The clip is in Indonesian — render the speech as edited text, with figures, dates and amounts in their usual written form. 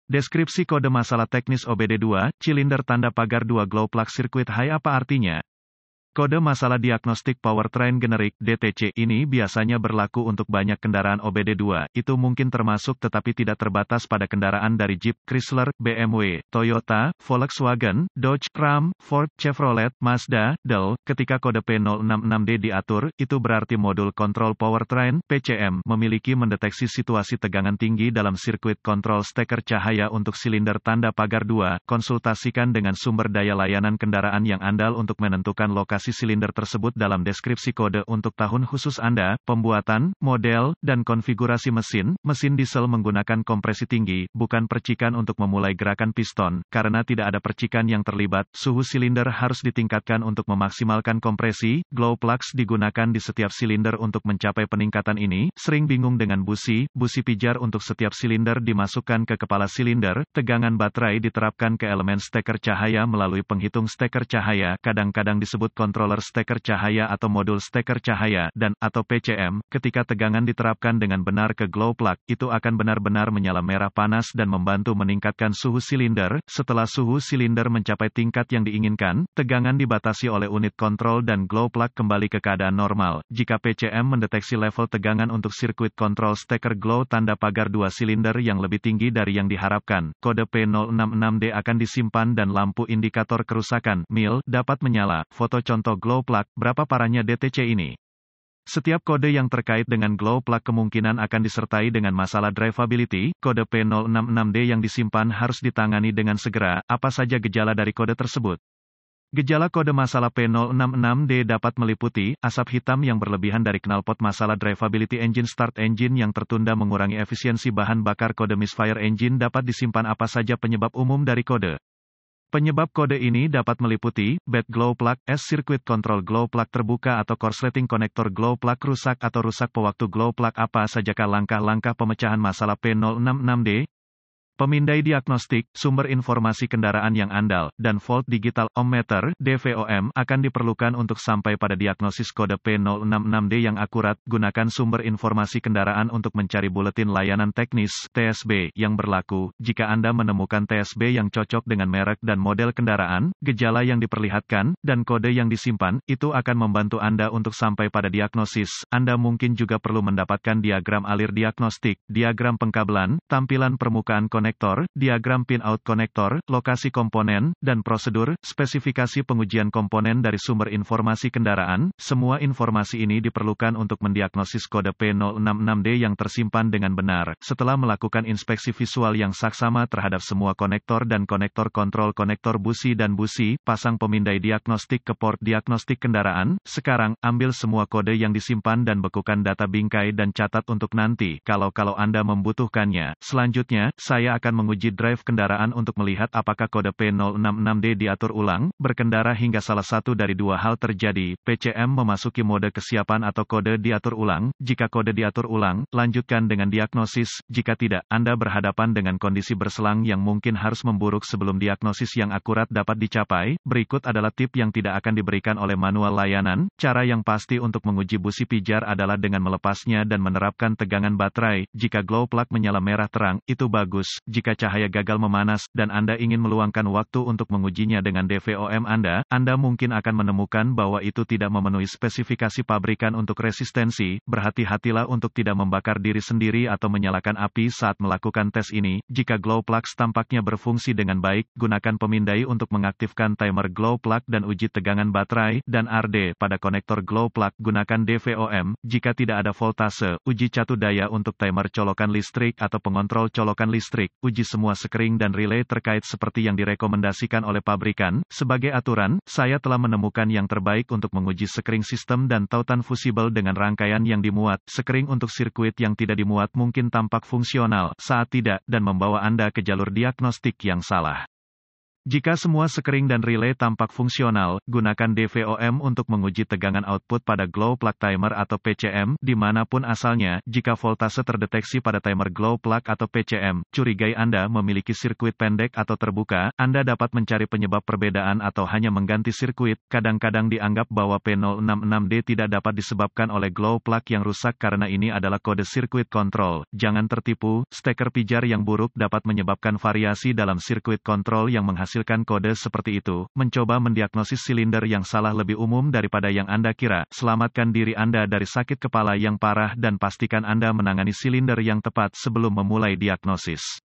Deskripsi kode masalah teknis OBD2, silinder tanda pagar 2 glow plug circuit high apa artinya? Kode masalah diagnostik powertrain generik (DTC) ini biasanya berlaku untuk banyak kendaraan OBD2, itu mungkin termasuk tetapi tidak terbatas pada kendaraan dari Jeep, Chrysler, BMW, Toyota, Volkswagen, Dodge, Ram, Ford, Chevrolet, Mazda, Dell. Ketika kode P066D diatur, itu berarti modul kontrol powertrain (PCM) memiliki mendeteksi situasi tegangan tinggi dalam sirkuit kontrol steker cahaya untuk silinder tanda pagar 2. Konsultasikan dengan sumber daya layanan kendaraan yang andal untuk menentukan lokasi silinder tersebut dalam deskripsi kode untuk tahun khusus Anda, pembuatan, model, dan konfigurasi mesin. Mesin diesel menggunakan kompresi tinggi, bukan percikan untuk memulai gerakan piston. Karena tidak ada percikan yang terlibat, suhu silinder harus ditingkatkan untuk memaksimalkan kompresi. Glow plugs digunakan di setiap silinder untuk mencapai peningkatan ini. Sering bingung dengan busi pijar untuk setiap silinder dimasukkan ke kepala silinder. Tegangan baterai diterapkan ke elemen steker cahaya melalui penghitung steker cahaya, kadang-kadang disebut controller steker cahaya atau modul steker cahaya, dan atau PCM. Ketika tegangan diterapkan dengan benar ke glow plug, itu akan benar-benar menyala merah panas dan membantu meningkatkan suhu silinder. Setelah suhu silinder mencapai tingkat yang diinginkan, tegangan dibatasi oleh unit kontrol dan glow plug kembali ke keadaan normal. Jika PCM mendeteksi level tegangan untuk sirkuit kontrol steker glow tanda pagar 2 silinder yang lebih tinggi dari yang diharapkan, kode P066D akan disimpan dan lampu indikator kerusakan (MIL) dapat menyala. Foto contoh glow plug, berapa parahnya DTC ini? Setiap kode yang terkait dengan glow plug kemungkinan akan disertai dengan masalah drivability. Kode P066D yang disimpan harus ditangani dengan segera. Apa saja gejala dari kode tersebut? Gejala kode masalah P066D dapat meliputi asap hitam yang berlebihan dari knalpot, masalah drivability engine start engine yang tertunda, mengurangi efisiensi bahan bakar. Kode misfire engine dapat disimpan. Apa saja penyebab umum dari kode? Penyebab kode ini dapat meliputi bad glow plug, circuit control glow plug terbuka atau korsleting konektor glow plug rusak atau rusak pewaktu glow plug. Apa sajakah langkah-langkah pemecahan masalah P066D? Pemindai diagnostik, sumber informasi kendaraan yang andal, dan volt digital ohmmeter (DVOM) akan diperlukan untuk sampai pada diagnosis kode P066D yang akurat. Gunakan sumber informasi kendaraan untuk mencari buletin layanan teknis (TSB) yang berlaku. Jika Anda menemukan TSB yang cocok dengan merek dan model kendaraan, gejala yang diperlihatkan, dan kode yang disimpan, itu akan membantu Anda untuk sampai pada diagnosis. Anda mungkin juga perlu mendapatkan diagram alir diagnostik, diagram pengkabelan, tampilan permukaan konektor, diagram pin-out konektor, lokasi komponen, dan prosedur, spesifikasi pengujian komponen dari sumber informasi kendaraan. Semua informasi ini diperlukan untuk mendiagnosis kode P066D yang tersimpan dengan benar. Setelah melakukan inspeksi visual yang saksama terhadap semua konektor dan konektor kontrol, konektor busi dan busi, pasang pemindai diagnostik ke port diagnostik kendaraan. Sekarang, ambil semua kode yang disimpan dan bekukan data bingkai dan catat untuk nanti, kalau Anda membutuhkannya. Selanjutnya, saya akan menguji drive kendaraan untuk melihat apakah kode P066D diatur ulang. Berkendara hingga salah satu dari dua hal terjadi, PCM memasuki mode kesiapan atau kode diatur ulang. Jika kode diatur ulang, lanjutkan dengan diagnosis. Jika tidak, Anda berhadapan dengan kondisi berselang yang mungkin harus memburuk sebelum diagnosis yang akurat dapat dicapai. Berikut adalah tip yang tidak akan diberikan oleh manual layanan. Cara yang pasti untuk menguji busi pijar adalah dengan melepasnya dan menerapkan tegangan baterai. Jika glow plug menyala merah terang, itu bagus. Jika cahaya gagal memanas, dan Anda ingin meluangkan waktu untuk mengujinya dengan DVOM Anda mungkin akan menemukan bahwa itu tidak memenuhi spesifikasi pabrikan untuk resistensi. Berhati-hatilah untuk tidak membakar diri sendiri atau menyalakan api saat melakukan tes ini. Jika glow plugs tampaknya berfungsi dengan baik, gunakan pemindai untuk mengaktifkan timer glow plug dan uji tegangan baterai dan RD pada konektor glow plug. Gunakan DVOM. Jika tidak ada voltase, uji catu daya untuk timer colokan listrik atau pengontrol colokan listrik. Uji semua sekring dan relay terkait seperti yang direkomendasikan oleh pabrikan. Sebagai aturan, saya telah menemukan yang terbaik untuk menguji sekring sistem dan tautan fusibel dengan rangkaian yang dimuat. Sekring untuk sirkuit yang tidak dimuat mungkin tampak fungsional saat tidak, dan membawa Anda ke jalur diagnostik yang salah. Jika semua sekring dan relay tampak fungsional, gunakan DVOM untuk menguji tegangan output pada glow plug timer atau PCM, dimanapun asalnya. Jika voltase terdeteksi pada timer glow plug atau PCM, curigai Anda memiliki sirkuit pendek atau terbuka, Anda dapat mencari penyebab perbedaan atau hanya mengganti sirkuit. Kadang-kadang dianggap bahwa P066D tidak dapat disebabkan oleh glow plug yang rusak karena ini adalah kode sirkuit kontrol. Jangan tertipu, steker pijar yang buruk dapat menyebabkan variasi dalam sirkuit kontrol yang menghasilkan kode seperti itu. Mencoba mendiagnosis silinder yang salah lebih umum daripada yang Anda kira. Selamatkan diri Anda dari sakit kepala yang parah dan pastikan Anda menangani silinder yang tepat sebelum memulai diagnosis.